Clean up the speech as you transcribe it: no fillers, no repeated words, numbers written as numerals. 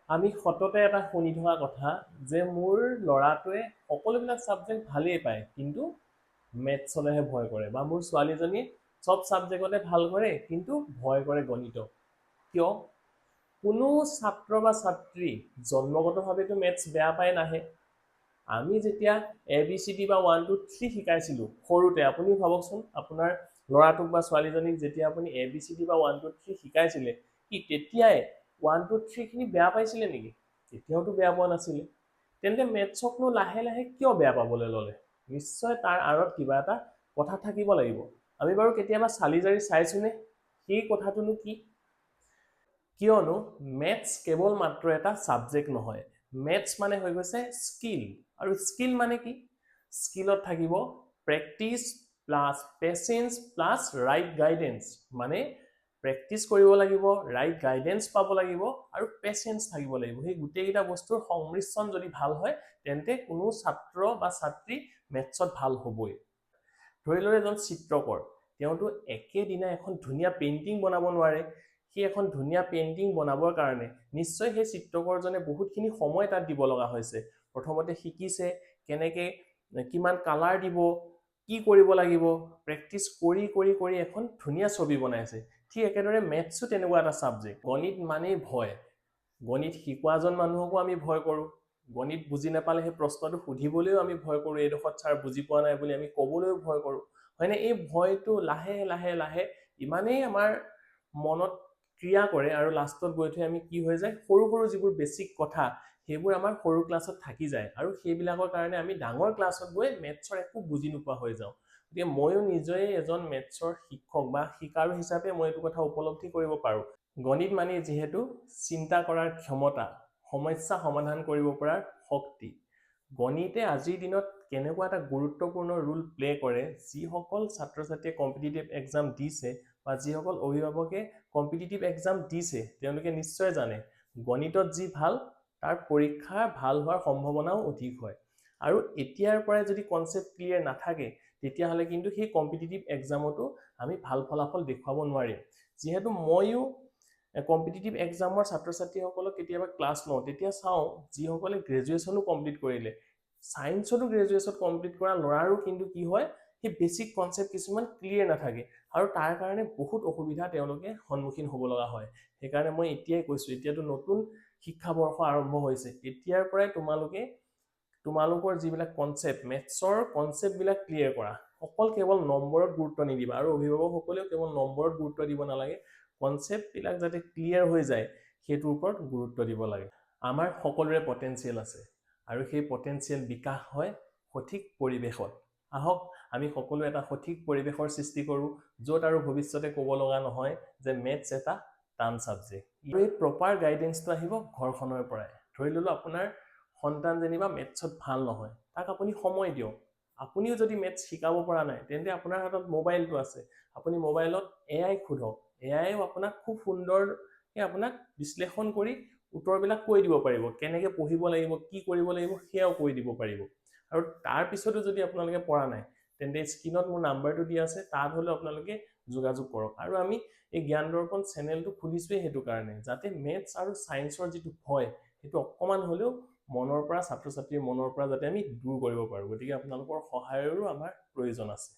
আমি সততে এটা শুনি থকা কথা যে মোৰ ল'ৰাটোৱে সকলোবিলাক ছাবজেক্ট ভালেই পায় কিন্তু মেথছলৈহে ভয় কৰে, বা মোৰ ছোৱালীজনীয়ে চব ছাবজেক্টতে ভাল কৰে কিন্তু ভয় কৰে গণিত। কিয়? কোনো ছাত্ৰ বা ছাত্ৰী জন্মগতভাৱেতো মেথছ বেয়া পাই নাহে। আমি যেতিয়া ABCD বা 1 2 3 শিকাইছিলোঁ সৰুতে, আপুনি ভাবকচোন আপোনাৰ ল'ৰাটোক বা ছোৱালীজনীক যেতিয়া আপুনি ABCD বা 1 2 3 শিকাইছিলে, কি তেতিয়াই 1 2 3 খিনি বেয়া পাইছিলে নেকি? তেতিয়াওতো বেয়া পোৱা নাছিলে। তেন্তে মেথছকনো লাহে লাহে কিয় বেয়া পাবলৈ ল'লে? নিশ্চয় তাৰ আঁৰত কিবা এটা কথা থাকিব লাগিব। আমি বাৰু কেতিয়াবা চালি জাৰি চাইছোনে সেই কথাটোনো কি? কিয়নো মেথছ কেৱল মাত্ৰ এটা ছাবজেক্ট নহয়। মেথছ মানে হৈ গৈছে স্কিল। আৰু স্কিল মানে কি? স্কিলত থাকিব practice plus পেচেঞ্চ plus right guidance. মানে প্ৰেক্টিচ কৰিব লাগিব, ৰাইট গাইডেঞ্চ পাব লাগিব আৰু পেচেঞ্চ থাকিব লাগিব। সেই গোটেইকেইটা বস্তুৰ সংমিশ্ৰণ যদি ভাল হয় তেন্তে কোনো ছাত্ৰ বা ছাত্ৰী মেথছত ভাল হ'বই। ধৰি লওক এজন চিত্ৰকৰ, তেওঁতো একেদিনাই এখন ধুনীয়া পেইণ্টিং বনাব নোৱাৰে। সেই এখন ধুনীয়া পেইণ্টিং বনাবৰ কাৰণে নিশ্চয় সেই চিত্ৰকৰজনে বহুতখিনি সময় তাত দিব লগা হৈছে। প্ৰথমতে শিকিছে কেনেকৈ কিমান কালাৰ দিব, কি কৰিব লাগিব, প্ৰেক্টিচ কৰি কৰি কৰি এখন ধুনীয়া ছবি বনাইছে। ঠিক একেদৰে মেথছো তেনেকুৱা এটা ছাবজেক্ট। গণিত মানেই ভয়। গণিত শিকোৱাজন মানুহকো আমি ভয় কৰোঁ। গণিত বুজি নাপালে সেই প্ৰশ্নটো সুধিবলৈও আমি ভয় কৰোঁ। এইডোখৰত ছাৰ বুজি পোৱা নাই বুলি আমি ক'বলৈও ভয় কৰোঁ, হয়নে? এই ভয়টো লাহে লাহে লাহে ইমানেই আমাৰ মনত ক্ৰিয়া কৰে আৰু লাষ্টত গৈ থৈ আমি কি হৈ যায়, সৰু সৰু যিবোৰ বেছিক কথা সেইবোৰ আমাৰ সৰু ক্লাছত থাকি যায় আৰু সেইবিলাকৰ কাৰণে আমি ডাঙৰ ক্লাছত গৈ মেথছৰ একো বুজি নোপোৱা হৈ যাওঁ। গতিকে ময়ো নিজেই এজন মেথছৰ শিক্ষক বা শিকাৰু হিচাপে মই এইটো কথা উপলব্ধি কৰিব পাৰোঁ। গণিত মানে যিহেতু চিন্তা কৰাৰ ক্ষমতা, সমস্যা সমাধান কৰিব পৰাৰ শক্তি। গণিতে আজিৰ দিনত কেনেকুৱা এটা গুৰুত্বপূৰ্ণ ৰোল প্লে কৰে, যিসকল ছাত্ৰ ছাত্ৰীয়ে কম্পিটিটিভ এক্সাম দিছে বা যিসকল অভিভাৱকে কম্পিটিটিভ এক্সাম দিছে তেওঁলোকে নিশ্চয় জানে গণিতত যি ভাল তাৰ পৰীক্ষা ভাল হোৱাৰ সম্ভাৱনাও অধিক হয়। আৰু এতিয়াৰ পৰাই যদি কনচেপ্ট ক্লিয়াৰ নাথাকে তেতিয়াহ'লে কিন্তু সেই কম্পিটিটিভ এক্সামতো আমি ভাল ফলাফল দেখুৱাব নোৱাৰিম। যিহেতু ময়ো কম্পিটিটিভ এক্সামৰ ছাত্ৰ ছাত্ৰীসকলক কেতিয়াবা ক্লাছ লওঁ, তেতিয়া চাওঁ যিসকলে গ্ৰেজুৱেশ্যনো কমপ্লিট কৰিলে, ছায়েন্সতো গ্ৰেজুৱেশ্যন কমপ্লিট কৰা ল'ৰাৰো কিন্তু কি হয়, সেই বেছিক কনচেপ্ট কিছুমান ক্লিয়াৰ নাথাকে আৰু তাৰ কাৰণে বহুত অসুবিধা তেওঁলোকে সন্মুখীন হ'ব লগা হয়। সেইকাৰণে মই এতিয়াই কৈছোঁ, এতিয়াতো নতুন শিক্ষাবৰ্ষ আৰম্ভ হৈছে, এতিয়াৰ পৰাই তোমালোকৰ যিবিলাক কনচেপ্ট, মেথছৰ কনচেপ্টবিলাক ক্লিয়াৰ কৰা। অকল কেৱল নম্বৰত গুৰুত্ব নিদিবা, আৰু অভিভাৱকসকলেও কেৱল নম্বৰত গুৰুত্ব দিব নালাগে, কনচেপ্টবিলাক যাতে ক্লিয়াৰ হৈ যায় সেইটোৰ ওপৰত গুৰুত্ব দিব লাগে। আমাৰ সকলোৰে পটেনচিয়েল আছে আৰু সেই পটেনচিয়েল বিকাশ হয় সঠিক পৰিৱেশত। আহক আমি সকলো এটা সঠিক পৰিৱেশৰ সৃষ্টি কৰোঁ, য'ত আৰু ভৱিষ্যতে ক'ব লগা নহয় যে মেথছ এটা টান ছাবজেক্ট। আৰু এই প্ৰপাৰ গাইডেঞ্চটো আহিব ঘৰখনৰ পৰাই। ধৰি ল'লো আপোনাৰ সন্তান যেনিবা মেথছত ভাল নহয়, তাক আপুনি সময় দিয়ক। আপুনিও যদি মেথছ শিকাব পৰা নাই তেন্তে আপোনাৰ হাতত মোবাইলটো আছে, আপুনি মোবাইলত AI সোধক। AIও আপোনাক খুব সুন্দৰকৈ আপোনাক বিশ্লেষণ কৰি উত্তৰবিলাক কৈ দিব পাৰিব, কেনেকৈ পঢ়িব লাগিব, কি কৰিব লাগিব সেয়াও কৈ দিব পাৰিব। আৰু তাৰপিছতো যদি আপোনালোকে পৰা নাই তেন্তে স্ক্ৰীনত মোৰ নাম্বাৰটো দিয়া আছে, তাত হ'লেও আপোনালোকে যোগাযোগ কৰক। আৰু আমি এই জ্ঞান দৰ্পণ চেনেলটো খুলিছোৱেই সেইটো কাৰণে, যাতে মেথছ আৰু ছায়েন্সৰ যিটো ভয় সেইটো অকণমান হ'লেও মনৰ পৰা, ছাত্ৰ ছাত্ৰীৰ মনৰ পৰা যাতে আমি দূৰ কৰিব পাৰোঁ। গতিকে আপোনালোকৰ সহায়ৰো আমাৰ প্ৰয়োজন আছে।